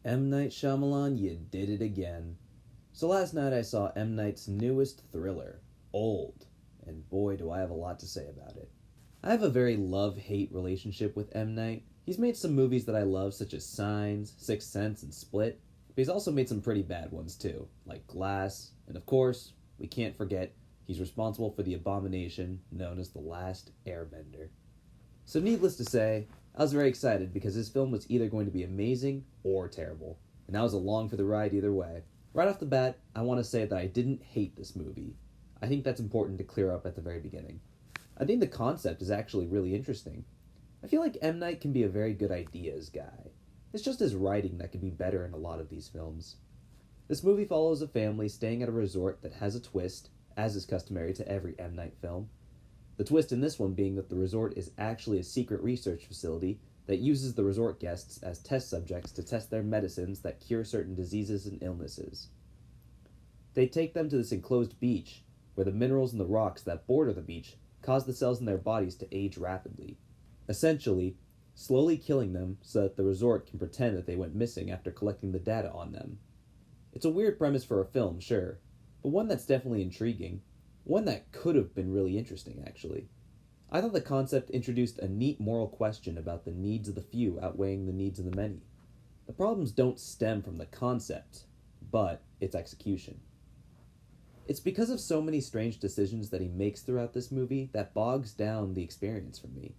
M. Night Shyamalan, you did it again. So last night I saw M. Night's newest thriller, Old, and boy do I have a lot to say about it. I have a very love-hate relationship with M. Night. He's made some movies that I love, such as Signs, Sixth Sense, and Split, but he's also made some pretty bad ones too, like Glass, and of course, we can't forget, he's responsible for the abomination known as The Last Airbender. So needless to say, I was very excited because this film was either going to be amazing or terrible, and I was along for the ride either way. Right off the bat, I want to say that I didn't hate this movie. I think that's important to clear up at the very beginning. I think the concept is actually really interesting. I feel like M. Night can be a very good ideas guy. It's just his writing that could be better in a lot of these films. This movie follows a family staying at a resort that has a twist, as is customary to every M. Night film. The twist in this one being that the resort is actually a secret research facility that uses the resort guests as test subjects to test their medicines that cure certain diseases and illnesses. They take them to this enclosed beach, where the minerals in the rocks that border the beach cause the cells in their bodies to age rapidly, essentially slowly killing them so that the resort can pretend that they went missing after collecting the data on them. It's a weird premise for a film, sure, but one that's definitely intriguing. One that could have been really interesting, actually. I thought the concept introduced a neat moral question about the needs of the few outweighing the needs of the many. The problems don't stem from the concept, but its execution. It's because of so many strange decisions that he makes throughout this movie that bogs down the experience for me.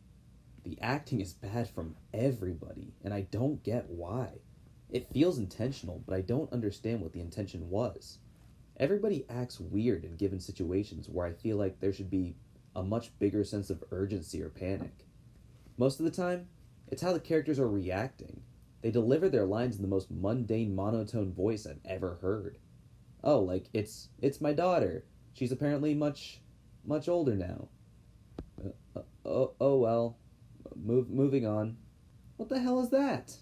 The acting is bad from everybody, and I don't get why. It feels intentional, but I don't understand what the intention was. Everybody acts weird in given situations where I feel like there should be a much bigger sense of urgency or panic. Most of the time, it's how the characters are reacting. They deliver their lines in the most mundane, monotone voice I've ever heard. Oh, like, it's my daughter. She's apparently much older now. Well, moving on. What the hell is that?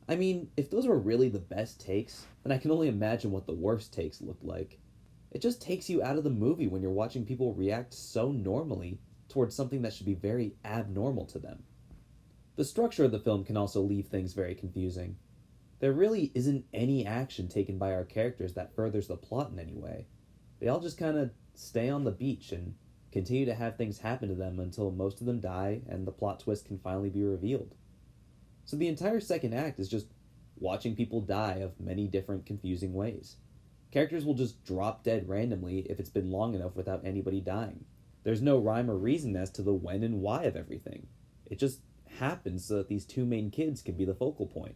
I mean, if those were really the best takes, then I can only imagine what the worst takes looked like. It just takes you out of the movie when you're watching people react so normally towards something that should be very abnormal to them. The structure of the film can also leave things very confusing. There really isn't any action taken by our characters that furthers the plot in any way. They all just kind of stay on the beach and continue to have things happen to them until most of them die and the plot twist can finally be revealed. So the entire second act is just watching people die of many different confusing ways. Characters will just drop dead randomly if it's been long enough without anybody dying. There's no rhyme or reason as to the when and why of everything. It just happens so that these two main kids can be the focal point.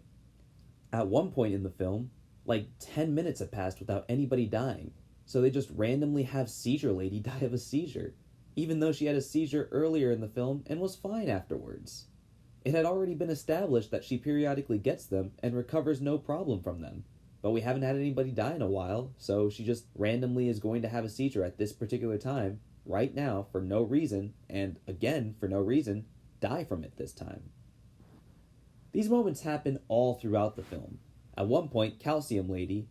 At one point in the film, like 10 minutes have passed without anybody dying, so they just randomly have Seizure Lady die of a seizure, even though she had a seizure earlier in the film and was fine afterwards. It had already been established that she periodically gets them and recovers no problem from them. But we haven't had anybody die in a while, so she just randomly is going to have a seizure at this particular time, right now, for no reason, and again, for no reason, die from it this time. These moments happen all throughout the film. At one point, Calcium Lady,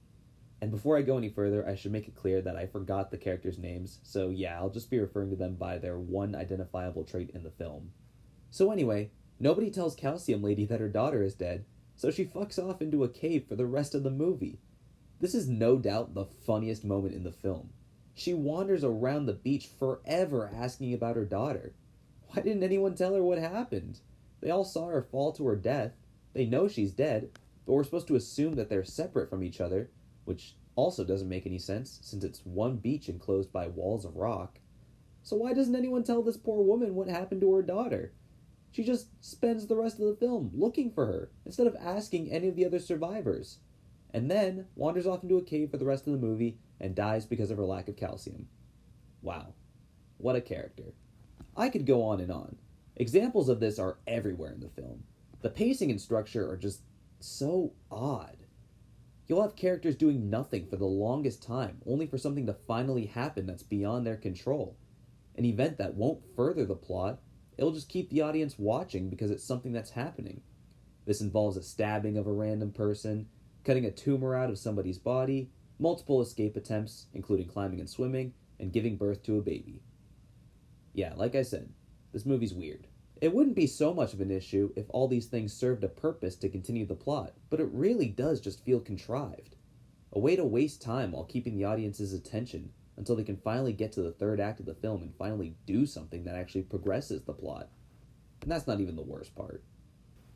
and before I go any further, I should make it clear that I forgot the characters' names, so yeah, I'll just be referring to them by their one identifiable trait in the film. So anyway, nobody tells Calcium Lady that her daughter is dead, so she fucks off into a cave for the rest of the movie. This is no doubt the funniest moment in the film. She wanders around the beach forever asking about her daughter. Why didn't anyone tell her what happened? They all saw her fall to her death. They know she's dead, but we're supposed to assume that they're separate from each other, which also doesn't make any sense since it's one beach enclosed by walls of rock. So why doesn't anyone tell this poor woman what happened to her daughter? She just spends the rest of the film looking for her, instead of asking any of the other survivors. And then wanders off into a cave for the rest of the movie and dies because of her lack of calcium. Wow. What a character. I could go on and on. Examples of this are everywhere in the film. The pacing and structure are just so odd. You'll have characters doing nothing for the longest time, only for something to finally happen that's beyond their control. An event that won't further the plot. It'll just keep the audience watching because it's something that's happening. This involves a stabbing of a random person, cutting a tumor out of somebody's body, multiple escape attempts, including climbing and swimming, and giving birth to a baby. Yeah, like I said, this movie's weird. It wouldn't be so much of an issue if all these things served a purpose to continue the plot, but it really does just feel contrived. A way to waste time while keeping the audience's attention until they can finally get to the third act of the film and finally do something that actually progresses the plot. And that's not even the worst part.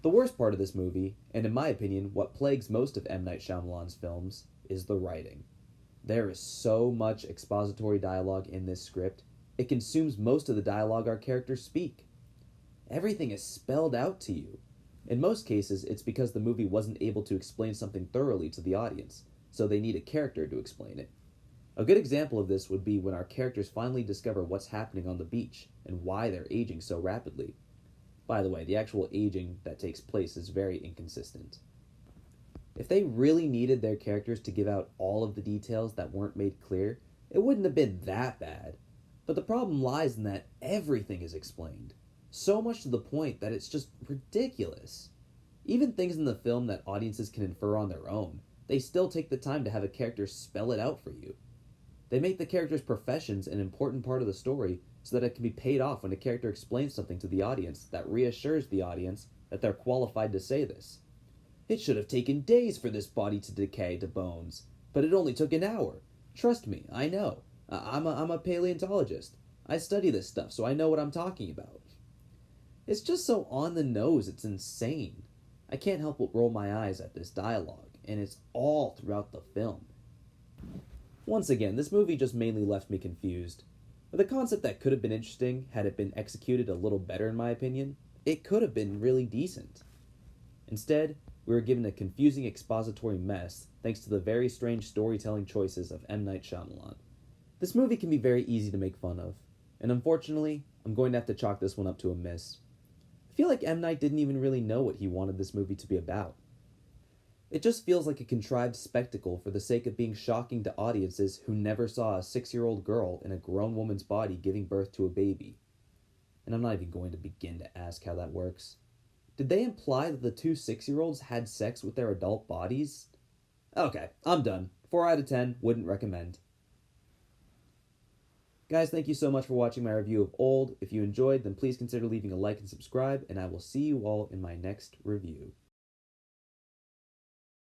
The worst part of this movie, and in my opinion, what plagues most of M. Night Shyamalan's films, is the writing. There is so much expository dialogue in this script, it consumes most of the dialogue our characters speak. Everything is spelled out to you. In most cases, it's because the movie wasn't able to explain something thoroughly to the audience, so they need a character to explain it. A good example of this would be when our characters finally discover what's happening on the beach and why they're aging so rapidly. By the way, the actual aging that takes place is very inconsistent. If they really needed their characters to give out all of the details that weren't made clear, it wouldn't have been that bad. But the problem lies in that everything is explained. So much to the point that it's just ridiculous. Even things in the film that audiences can infer on their own, they still take the time to have a character spell it out for you. They make the characters' professions an important part of the story so that it can be paid off when a character explains something to the audience that reassures the audience that they're qualified to say this. It should have taken days for this body to decay to bones, but it only took an hour. Trust me, I know. I'm a paleontologist. I study this stuff, so I know what I'm talking about. It's just so on the nose, it's insane. I can't help but roll my eyes at this dialogue, and it's all throughout the film. Once again, this movie just mainly left me confused. With a concept that could have been interesting had it been executed a little better in my opinion, it could have been really decent. Instead, we were given a confusing expository mess thanks to the very strange storytelling choices of M. Night Shyamalan. This movie can be very easy to make fun of, and unfortunately, I'm going to have to chalk this one up to a miss. I feel like M. Night didn't even really know what he wanted this movie to be about. It just feels like a contrived spectacle for the sake of being shocking to audiences who never saw a 6-year-old girl in a grown woman's body giving birth to a baby. And I'm not even going to begin to ask how that works. Did they imply that the two 6-year-olds had sex with their adult bodies? Okay, I'm done. 4 out of 10, wouldn't recommend. Guys, thank you so much for watching my review of Old. If you enjoyed, then please consider leaving a like and subscribe, and I will see you all in my next review.